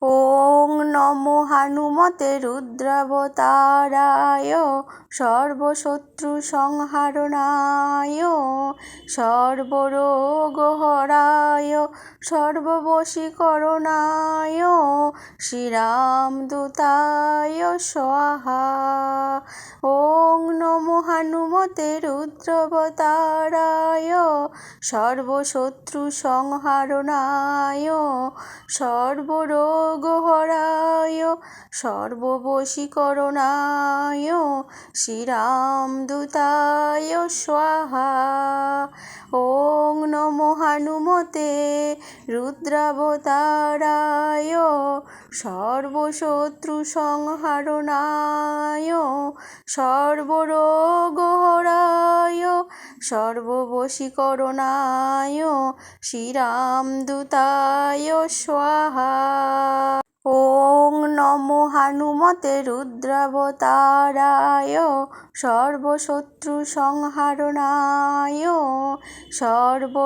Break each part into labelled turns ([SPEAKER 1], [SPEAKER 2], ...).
[SPEAKER 1] ওং নমো হনুমতে রুদ্রাবতারায় সর্বশত্রু সংহারণায় সর্বরোগহরায় সর্ববশীকরণায় শ্রীরামদূতায় স্বাহা। ওং নমো হনুমতে রুদ্রাবতারায় সর্বশত্রু সংহারণায় সর্বরোগহরায় সর্ববশীকরণায় শ্রীরামদূতায় স্বাহা। ওং নমো হনুমতে রুদ্রাবতারায় সর্বশত্রু সংহারণায় সর্বরোগহরায় সর্ববশীকরণায় শ্রীরামদূতায় স্বাহা। ওং নমো হনুমতে রুদ্রাবতারায় সর্বশত্রু সংহারণায় সর্বরোগহরায়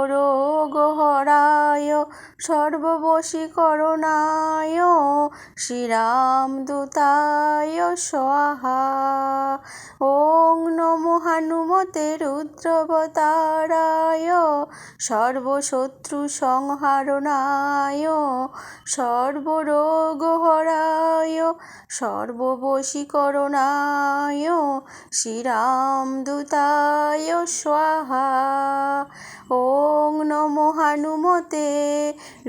[SPEAKER 1] সর্ববশীকরণায় শ্রীরামদূতায় স্বাহা। ওং নমো হনুমতে রুদ্রাবতারায় সর্বশত্রু সংহারণায় সর্বরোগহরায় সর্ববশীকরণায় শ্রীরামদূতায় স্বাহা। ওং নমো হনুমতে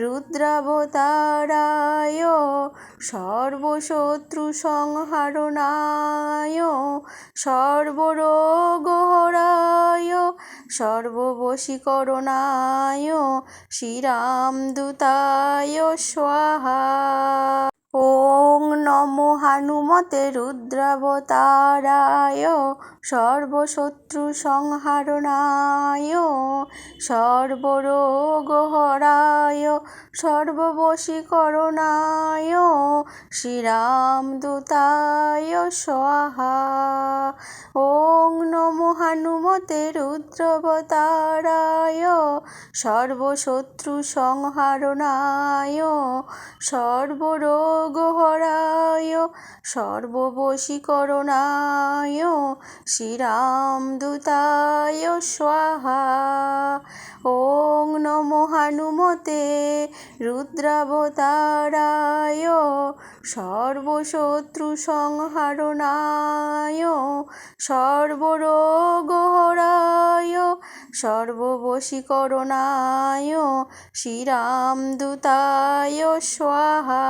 [SPEAKER 1] রুদ্রাবতারায় সর্বশত্রু সংহারণায় সর্বরোগহরায় সর্ববশীকরণায় শ্রীরামদূতায় স্বাহা। ওং নমো হনুমতে রুদ্রাবতারায় সর্বশত্রু সংহারণায় সর্বরোগহরায় সর্ববশীকরণায় শ্রীরামদূতায় স্বাহা। ওং নমো হনুমতে রুদ্রাবতারায় সর্বশত্রু সংহারণায় সর্বরোগহরায় সর্ববশীকরণায় শ্রীরামদূতায় স্বাহা। ওং নমো হনুমতে রুদ্রাবতারায় সর্বশত্রু সংহারণায় সর্বরোগহরায় সর্ববশীকরণায় শ্রীরামদূতায় স্বাহা।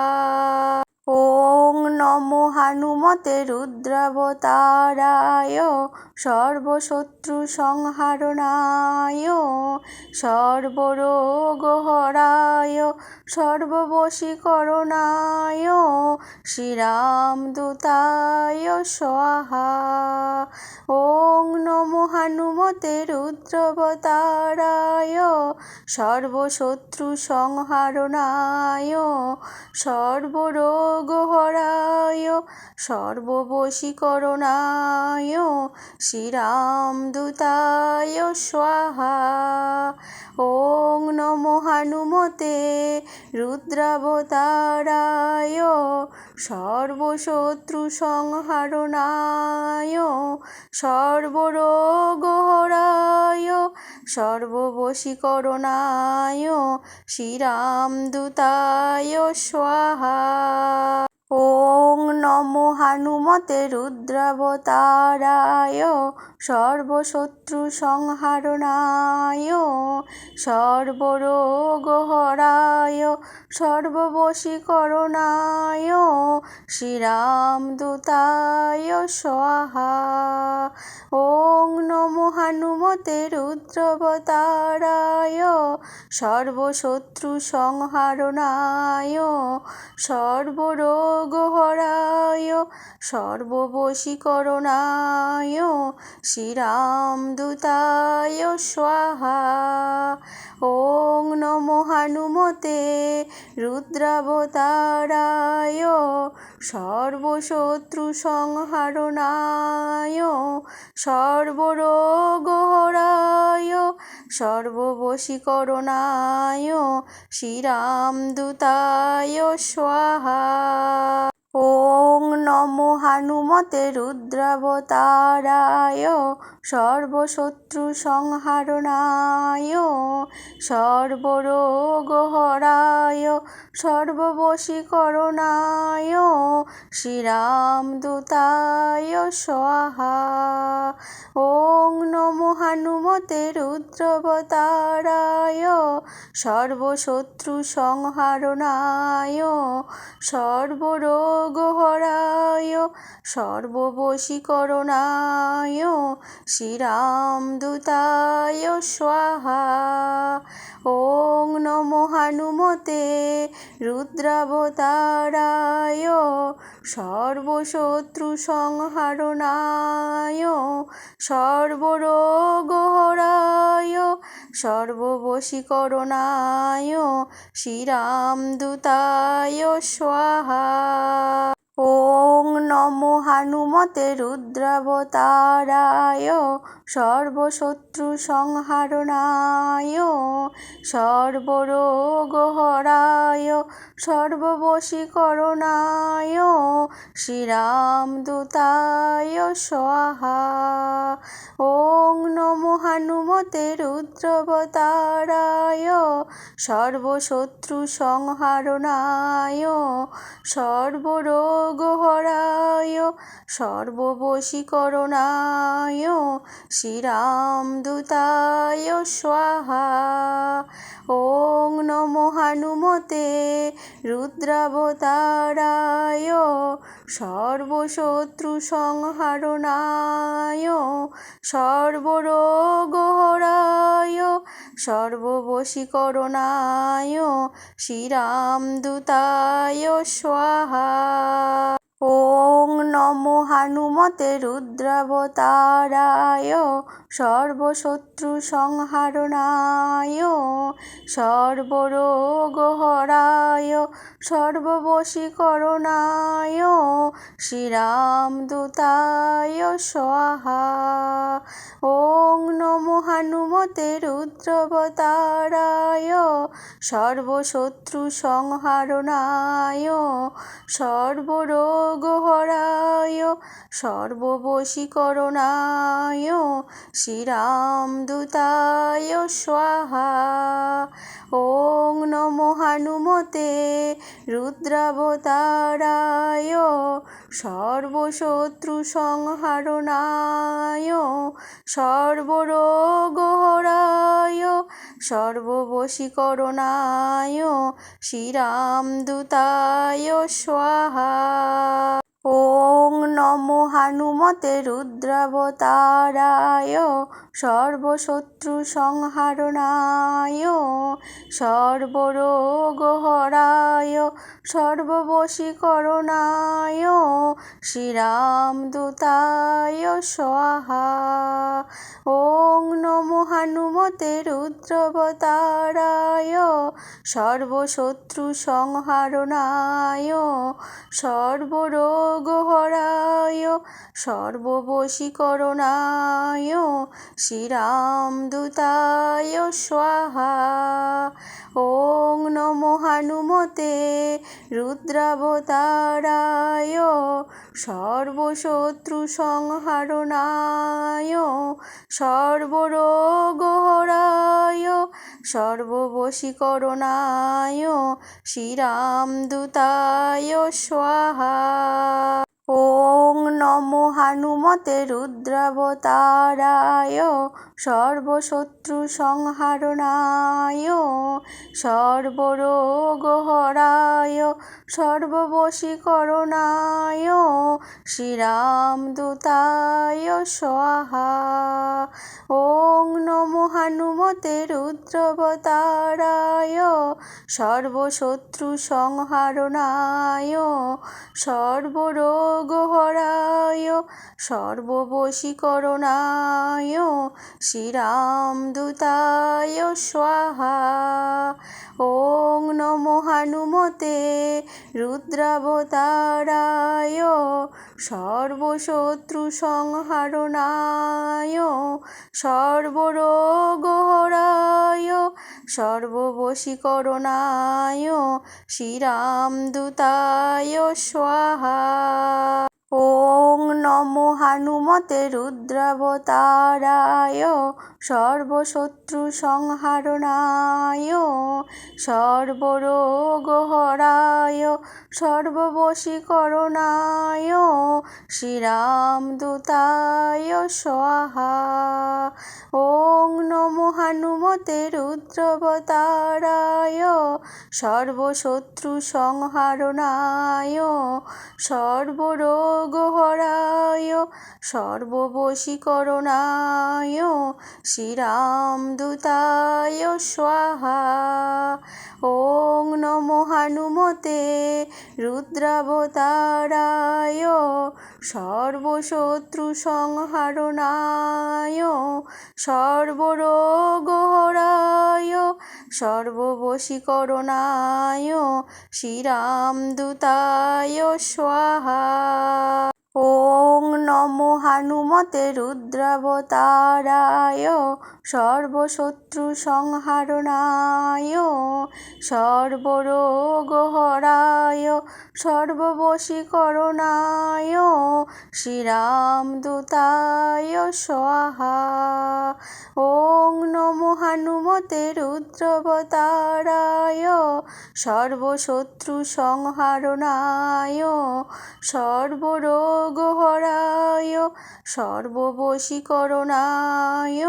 [SPEAKER 1] ওং নমো হনুমতে রুদ্রাবতারায় সর্বশত্রু সংহারণায় সর্বরোগহরায় সর্ববশীকরণায় শ্রীরামদূতায় স্বাহা। ওং নমো হনুমতে রুদ্রাবতারায় সর্বশত্রু সংহারণায় সর্বরোগহরায় সর্ববশীকরণায় শ্রীরামদূতায় স্বাহা। ওং নমো হনুমতে রুদ্রাবতারায় সর্বশত্রু সংহারণায় সর্বরোগহরায় সর্ববশীকরণায় শ্রীরামদূতায় স্বাহা। ওং নমো হনুমতে রুদ্রাবতারায় সর্বশত্রু সংহারণায় সর্বরোগহরায় সর্ববশীকরণায় শ্রীরামদূতায় স্বাহা। ওং নমো হনুমতে রুদ্রাবতারায় সর্বশত্রু সংহারণায় সর্বরোগহরায় সর্ববশীকরণায় শ্রীরামদূতায় স্বাহা। ওং নমো হনুমতে রুদ্রাবতারায় সর্বশত্রু সংহারণায় সর্বরোগহরায় সর্ববশীকরণায় শ্রীরামদূতায় স্বাহা। ওং নমো হনুমতে রুদ্রাবতারায় সর্বশত্রু সংহারণায় সর্বরোগহরায় সর্ববশীকরণায় শ্রীরামদূতায় স্বাহা। ওং নমো হনুমতে রুদ্রাবতারায় সর্বশত্রু সংহারণায় সর্বরোগহরায় সর্ববশীকরণায় শ্রীরামদূতায় স্বাহা। ওং নমো হনুমতে রুদ্রাবতারায় সর্বশত্রু সংহারণায় সর্বরোগহরায় সর্ববশীকরণায় শ্রীরামদূতায় স্বাহা। ওং নমো হনুমতে রুদ্রাবতারায় সর্বশত্রু সংহারণায় সর্বরোগহরায় সর্ববশীকরণায় শ্রীরামদূতায় স্বাহা। ওং নমো হনুমতে রুদ্রাবতারায় সর্বশত্রু সংহারণায় সর্বরোগহরায় সর্ববশীকরণায় শ্রীরামদূতায় স্বাহা। ওং নমো হনুমতে রুদ্রাবতারায় সর্বশত্রু সংহারণায় সর্বরোগহরায় সর্ববশীকরণায় শ্রীরামদূতায় স্বাহা। ওং নমো হনুমতে রুদ্রাবতারায় সর্বশত্রু সংহারণায় সর্বরোগহরায় সর্ববশীকরণায় শ্রীরামদূতায় স্বাহা। ওং নমো হনুমতে রুদ্রাবতারায় সর্বশত্রু সংহারণায় সর্বরোগহরায় সর্ববশীকরণায় শ্রীরামদূতায় স্বাহা। ওং নমো হনুমতে রুদ্রাবতারায় সর্বশত্রু সংহারণায় সর্বরোগহরায় সর্ববশীকরণায় শ্রীরামদূতায় স্বাহা। ওং নমো হনুমতে রুদ্রাবতারায় সর্বশত্রু সংহারণায় সর্বরোগহরায় সর্ববশীকরণায় শ্রীরামদূতায় স্বাহা। ওং নমো হনুমতে রুদ্রাবতারায় সর্বশত্রু সংহারণায় সর্বরোগহরায় সর্ববশীকরণায় শ্রীরামদূতায় স্বাহা। ওং নমো হনুমতে রুদ্রাবতারায় সর্বশত্রু সংহারণায় সর্বরোগহরায় সর্ববশীকরণায় শ্রীরামদূতায় স্বাহা। ওং নমো হনুমতে রুদ্রাবতারায় সর্বশত্রু সংহারণায় সর্বরোগহরায় সর্ববশীকরণায় শ্রীরামদূতায় স্বাহা। ওং নমো হনুমতে রুদ্রাবতারায় সর্বশত্রু সংহারণায় সর্বরোগহরায় সর্ববশীকরণায় শ্রীরামদূতায় স্বাহা। ওং নমো হনুমতে রুদ্রাবতারায় সর্বশত্রু সংহারণায় সর্বরোগহরায় সর্ববশীকরণায় শ্রীরামদূতায় স্বাহা। ওং নমো হনুমতে রুদ্রাবতারায় সর্বশত্রু সংহারণায় সর্বরোগহরায় সর্ববশীকরণায় শ্রীরামদূতায় স্বাহা। ওং নমো হনুমতে রুদ্রাবতারায় সর্বশত্রু সংহারণায় সর্বরোগহরায় সর্ববশীকরণায় শ্রীরামদূতায় স্বাহা। ওং নমো হনুমতে রুদ্রাবতারায় সর্বশত্রু সংহারণায় সর্বরোগহরায় সর্ববশীকরণায় শ্রীরামদূতায় স্বাহা। ওং নমো হনুমতে রুদ্রাবতারায় সর্বশত্রু সংহারণায় সর্বরোগহরায় সর্ববশীকরণায় শ্রীরামদূতায় স্বাহা। ওং নমো হনুমতে রুদ্রাবতারায় সর্বশত্রু সংহারণায় সর্বরোগহরায় সর্ববশীকরণায়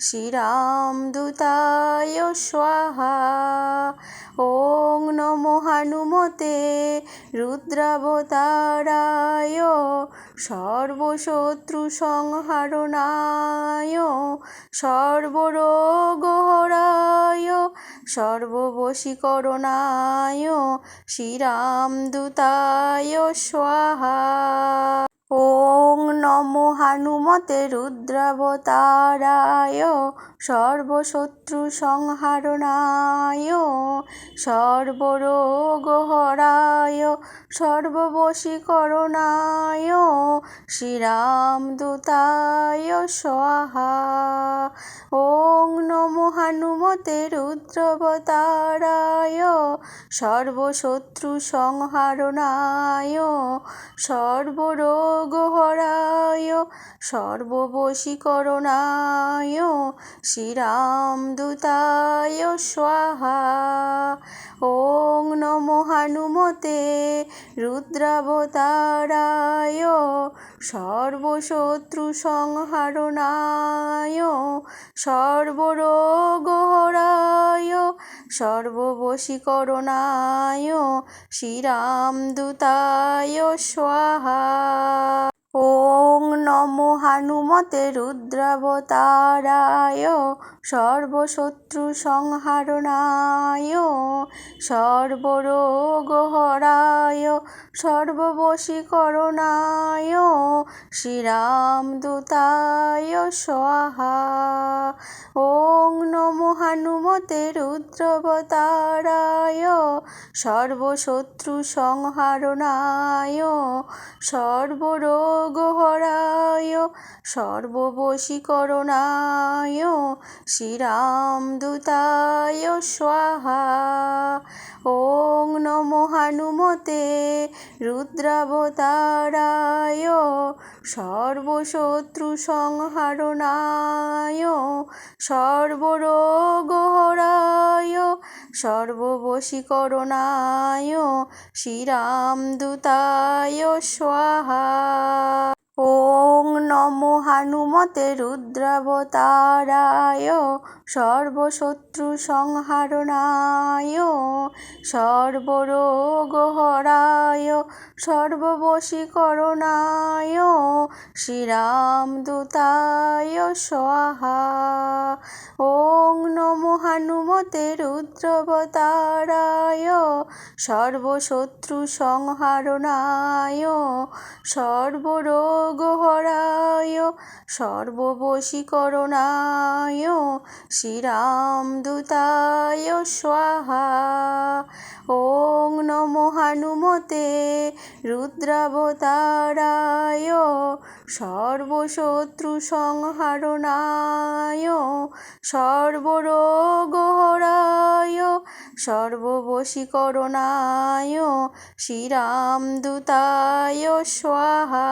[SPEAKER 1] শ্রীরামদূতায় স্বাহা। ওং নমো হনুমতে রুদ্রাবতারায় সর্বশত্রু সংহারণায় সর্বরোগহরায় সর্ববশীকরণায় শ্রীরামদূতায় স্বাহা। ওং নমো হনুমতে রুদ্রাবতারায় সর্বশত্রু সংহারণায় সর্বরোগহরায় সর্ববশীকরণায় শ্রীরামদূতায় স্বাহা। ওং নমো হনুমতে রুদ্রাবতারায় সর্বশত্রু সংহারণায় সর্বরোগহরায় সর্ববশীকরণায় শ্রীরামদূতায় স্বাহা। ওং নমো হনুমতে রুদ্রাবতারায় সর্বশত্রু সংহারণায় সর্বরোগহরায় সর্ববশীকরণায় শ্রীরামদূতায় স্বাহা। ওং নমো হনুমতে রুদ্রাবতারায় সর্বশত্রু সংহারণায় সর্বরোগহরায় সর্ববশীকরণায় শ্রীরামদূতায় স্বাহা। ওং নমো হনুমতে রুদ্রাবতারায় সর্বশত্রু সংহারণায় সর্বরোগহরায় সর্ববশীকরণায় শ্রীরামদূতায় স্বাহা। ওং নমো হনুমতে রুদ্রাবতারায় সর্বশত্রু সংহারণায় সর্বরোগহরায় সর্ববশীকরণায় শ্রীরামদূতায় স্বাহা। ওং নমো হনুমতে রুদ্রাবতারায় সর্বশত্রু সংহারণায় সর্বরোগহরায় সর্ববশীকরণায় শ্রীরামদূতায় স্বাহা। ওং নমো হনুমতে রুদ্রাবতারায় সর্বশত্রু সংহারণায় সর্বরোগহরায় সর্ববশীকরণায় শ্রীরামদূতায় স্বাহা। ওং নমো হনুমতে রুদ্রাবতারায় সর্বশত্রু সংহারণায় সর্বরোগহরায় সর্ববশীকরণায় শ্রীরামদূতায় স্বাহা।